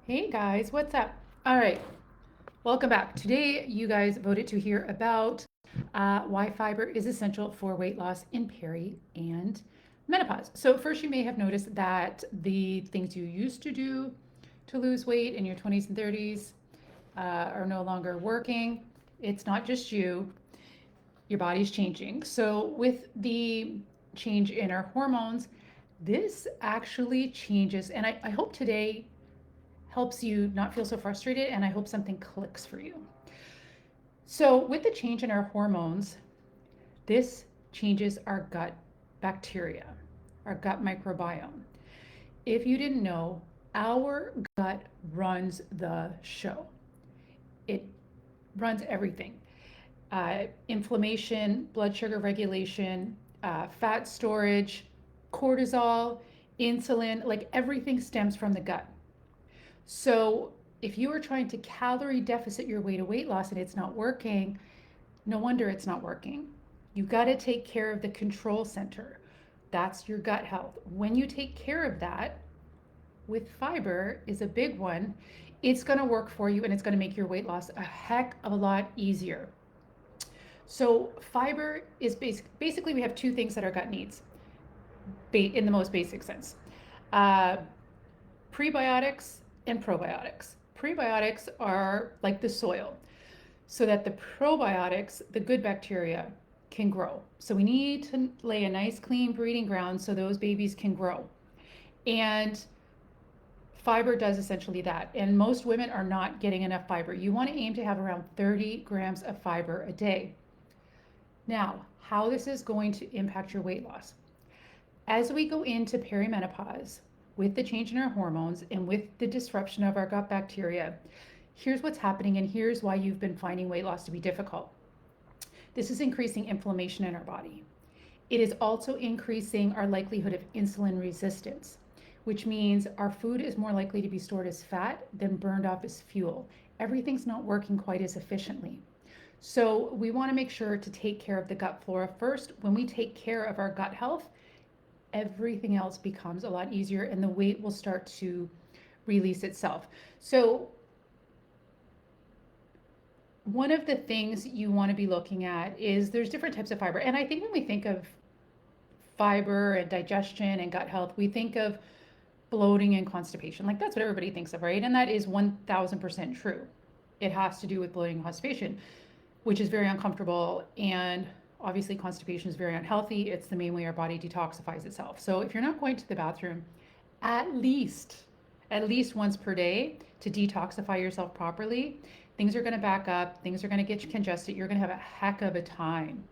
Hey guys, what's up? All right, welcome back. Today, you guys voted to hear about why fiber is essential for weight loss in peri and menopause. So, first, you may have noticed that the things you used to do to lose weight in your 20s and 30s are no longer working. It's not just you, your body's changing. So, with the change in our hormones, this actually changes. And I hope today helps you not feel so frustrated, and I hope something clicks for you. So, with the change in our hormones, this changes our gut bacteria, our gut microbiome. If you didn't know, our gut runs the show, it runs everything. Inflammation, blood sugar regulation, fat storage, cortisol, insulin, like everything stems from the gut. So if you are trying to calorie deficit your way to weight loss and it's not working, no wonder it's not working. You got to take care of the control center. That's your gut health. When you take care of that, with fiber is a big one, it's going to work for you and it's going to make your weight loss a heck of a lot easier. So fiber is basically we have two things that our gut needs in the most basic sense. Uh, Prebiotics and probiotics. Prebiotics are like the soil, so that the probiotics, the good bacteria, can grow. So we need to lay a nice, clean breeding ground so those babies can grow. And fiber does essentially that. And most women are not getting enough fiber. You want to aim to have around 30 grams of fiber a day. Now, how this is going to impact your weight loss. As we go into perimenopause, with the change in our hormones and with the disruption of our gut bacteria, here's what's happening and here's why you've been finding weight loss to be difficult. This is increasing inflammation in our body. It is also increasing our likelihood of insulin resistance, which means our food is more likely to be stored as fat than burned off as fuel. Everything's not working quite as efficiently. So we want to make sure to take care of the gut flora first. When we take care of our gut health, everything else becomes a lot easier and the weight will start to release itself. So one of the things you want to be looking at is there's different types of fiber. And I think when we think of fiber and digestion and gut health, we think of bloating and constipation. Like that's what everybody thinks of, right? And that is 1000% true. It has to do with bloating and constipation, which is very uncomfortable, and obviously constipation is very unhealthy. It's the main way our body detoxifies itself. So if you're not going to the bathroom at least once per day to detoxify yourself properly, things are going to back up, things are going to get congested. You're going to have a heck of a time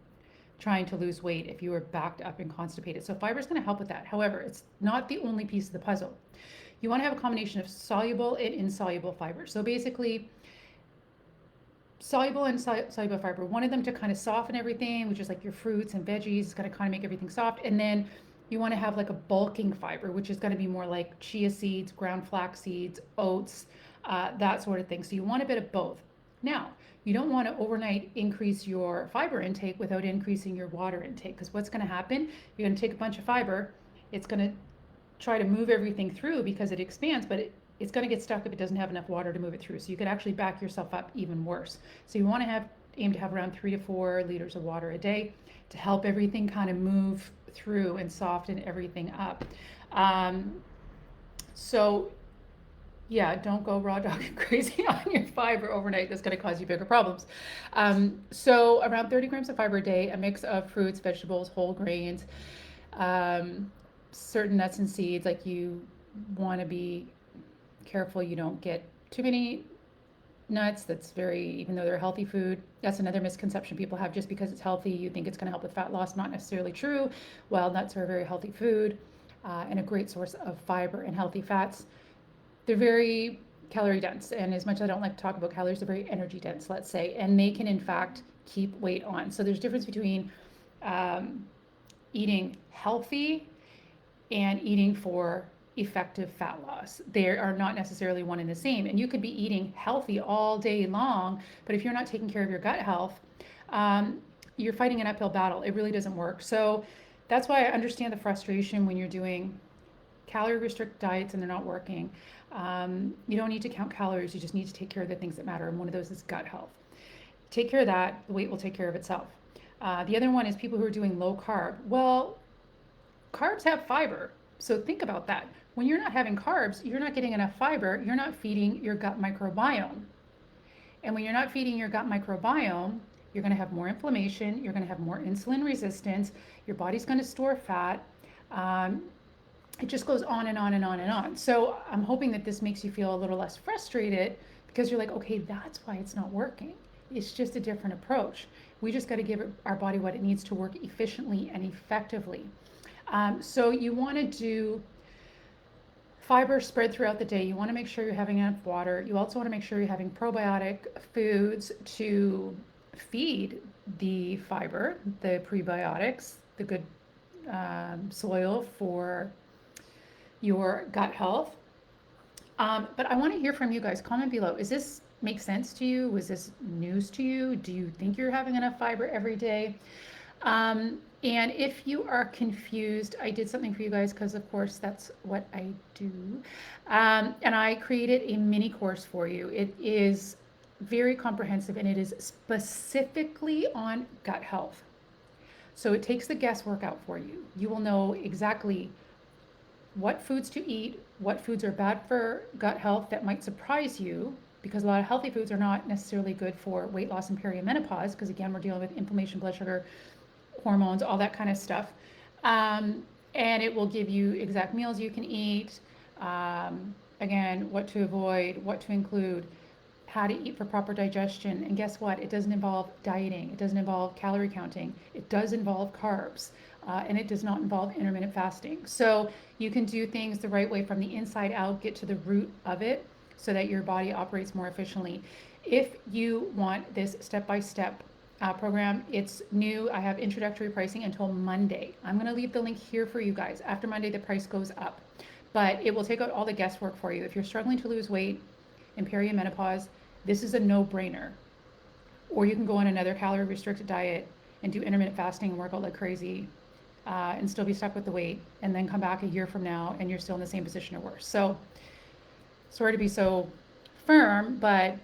trying to lose weight if you are backed up and constipated. So fiber is going to help with that. However, it's not the only piece of the puzzle. You want to have a combination of soluble and insoluble fiber. So basically, soluble and soluble fiber, one of them to kind of soften everything, which is like your fruits and veggies, is going to kind of make everything soft. And then you want to have like a bulking fiber, which is going to be more like chia seeds, ground flax seeds, oats, that sort of thing. So you want a bit of both. Now, you don't want to overnight increase your fiber intake without increasing your water intake, because what's going to happen, you're going to take a bunch of fiber, it's going to try to move everything through because it expands, but it's going to get stuck if it doesn't have enough water to move it through. So you could actually back yourself up even worse. So you want to aim to have around 3 to 4 liters of water a day to help everything kind of move through and soften everything up. So yeah, don't go raw dogging crazy on your fiber overnight. That's going to cause you bigger problems. So around 30 grams of fiber a day, a mix of fruits, vegetables, whole grains, certain nuts and seeds. Like you want to be careful you don't get too many nuts. That's even though they're healthy food, that's another misconception people have. Just because it's healthy, you think it's going to help with fat loss. Not necessarily true. While nuts are a very healthy food and a great source of fiber and healthy fats, they're very calorie dense. And as much as I don't like to talk about calories, they're very energy dense, let's say, and they can in fact keep weight on. So there's a difference between eating healthy and eating for effective fat loss. They are not necessarily one and the same. And you could be eating healthy all day long, but if you're not taking care of your gut health, you're fighting an uphill battle. It really doesn't work. So that's why I understand the frustration when you're doing calorie restrict diets and they're not working, you don't need to count calories. You just need to take care of the things that matter. And one of those is gut health. Take care of that. The weight will take care of itself. The other one is people who are doing low carb. Well, carbs have fiber. So think about that. When you're not having carbs, you're not getting enough fiber. You're not feeding your gut microbiome. And when you're not feeding your gut microbiome, you're going to have more inflammation. You're going to have more insulin resistance. Your body's going to store fat. Um, it just goes on and on and on and on. So I'm hoping that this makes you feel a little less frustrated because you're like, okay, that's why it's not working. It's just a different approach. We just got to give our body what it needs to work efficiently and effectively. So you want to do fiber spread throughout the day. You want to make sure you're having enough water. You also want to make sure you're having probiotic foods to feed the fiber, the prebiotics, the good soil for your gut health. But I want to hear from you guys. Comment below. Is this make sense to you? Was this news to you? Do you think you're having enough fiber every day? And if you are confused, I did something for you guys because, of course, that's what I do. And I created a mini course for you. It is very comprehensive and it is specifically on gut health. So it takes the guesswork out for you. You will know exactly what foods to eat, what foods are bad for gut health that might surprise you, because a lot of healthy foods are not necessarily good for weight loss and perimenopause, because again, we're dealing with inflammation, blood sugar, hormones, all that kind of stuff. And it will give you exact meals you can eat, again, what to avoid, what to include, how to eat for proper digestion. And guess what? It doesn't involve dieting. It doesn't involve calorie counting. It does involve carbs. And it does not involve intermittent fasting. So you can do things the right way from the inside out, get to the root of it so that your body operates more efficiently. If you want this step-by-step program, it's new. I have introductory pricing until Monday. I'm going to leave the link here for you guys. After Monday, the price goes up. But it will take out all the guesswork for you. If you're struggling to lose weight in perimenopause, this is a no-brainer. Or you can go on another calorie-restricted diet and do intermittent fasting and work out like crazy. And still be stuck with the weight, and then come back a year from now and you're still in the same position or worse. So sorry to be so firm, but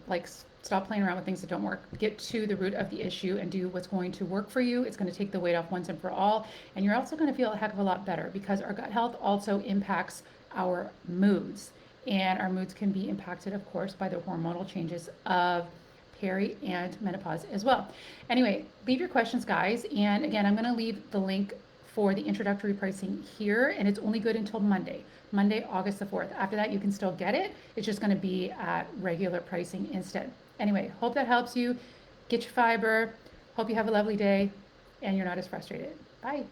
like stop playing around with things that don't work. Get to the root of the issue and do what's going to work for you. It's going to take the weight off once and for all. And you're also going to feel a heck of a lot better, because our gut health also impacts our moods. And our moods can be impacted, of course, by the hormonal changes of peri and menopause as well. Anyway, leave your questions, guys. And again, I'm going to leave the link for the introductory pricing here, and it's only good until Monday, August the 4th. After that, you can still get it. It's just going to be at regular pricing instead. Anyway, hope that helps you. Get your fiber. Hope you have a lovely day and you're not as frustrated. Bye.